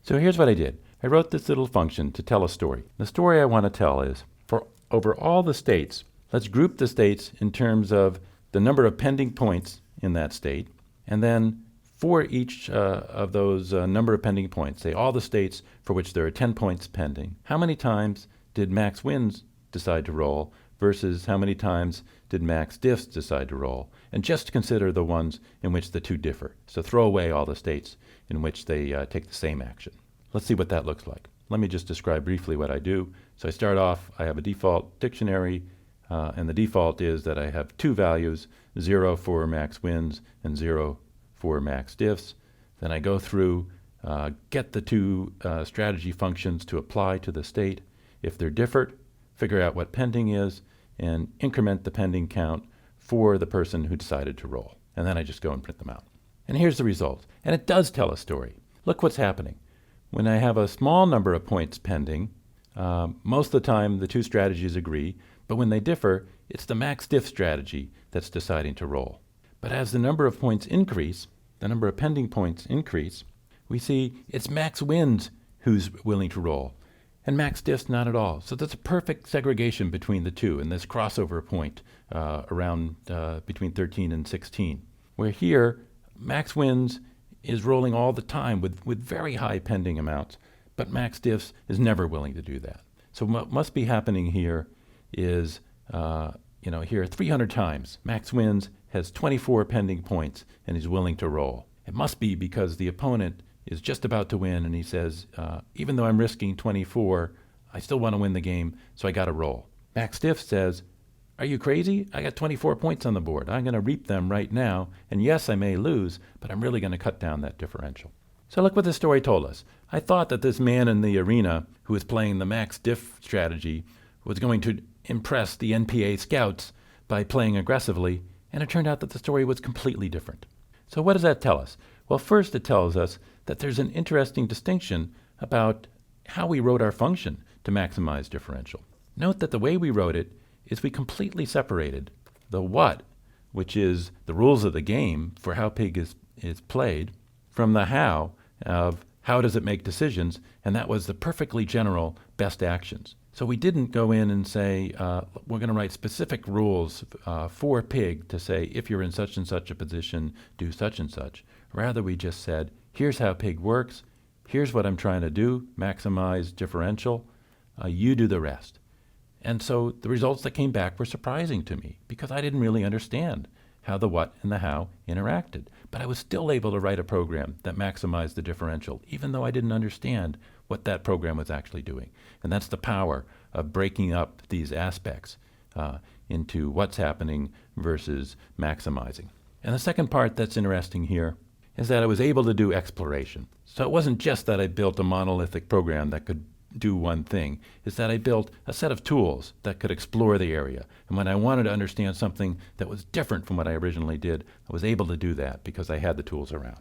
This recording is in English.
So here's what I did. I wrote this little function to tell a story. The story I want to tell is, for over all the states, let's group the states in terms of the number of pending points in that state, and then for each of those number of pending points, say all the states for which there are 10 points pending, how many times did max wins decide to roll versus how many times did max diffs decide to roll? And just consider the ones in which the two differ. So throw away all the states in which they take the same action. Let's see what that looks like. Let me just describe briefly what I do. So I start off, I have a default dictionary, and the default is that I have two values, 0 for max wins and 0 for max diffs. Then I go through, get the two strategy functions to apply to the state. If they're different, figure out what pending is, and increment the pending count for the person who decided to roll. And then I just go and print them out. And here's the result. And it does tell a story. Look what's happening. When I have a small number of points pending, most of the time the two strategies agree, but when they differ, it's the max diff strategy that's deciding to roll. But as the number of points increase, the number of pending points increase, we see it's max wins who's willing to roll, and max diffs not at all. So that's a perfect segregation between the two in this crossover point around between 13 and 16, where here max wins is rolling all the time with very high pending amounts, but max diffs is never willing to do that. So what must be happening here is, here 300 times, max wins has 24 pending points and he's willing to roll. It must be because the opponent is just about to win and he says, even though I'm risking 24, I still want to win the game, so I got to roll. Max diff says, are you crazy? I got 24 points on the board. I'm going to reap them right now, and yes, I may lose, but I'm really going to cut down that differential. So look what this story told us. I thought that this man in the arena who was playing the max diff strategy was going to impress the NPA scouts by playing aggressively, and it turned out that the story was completely different. So what does that tell us? Well, first it tells us that there's an interesting distinction about how we wrote our function to maximize differential. Note that the way we wrote it is we completely separated the what, which is the rules of the game for how pig is played, from the how of how does it make decisions, and that was the perfectly general best actions. So we didn't go in and say, we're going to write specific rules for pig to say, if you're in such and such a position, do such and such. Rather, we just said, here's how pig works, here's what I'm trying to do, maximize differential, you do the rest. And so the results that came back were surprising to me because I didn't really understand how the what and the how interacted. But I was still able to write a program that maximized the differential, even though I didn't understand what that program was actually doing. And that's the power of breaking up these aspects into what's happening versus maximizing. And the second part that's interesting here is that I was able to do exploration. So it wasn't just that I built a monolithic program that could do one thing, is that I built a set of tools that could explore the area. And when I wanted to understand something that was different from what I originally did, I was able to do that because I had the tools around.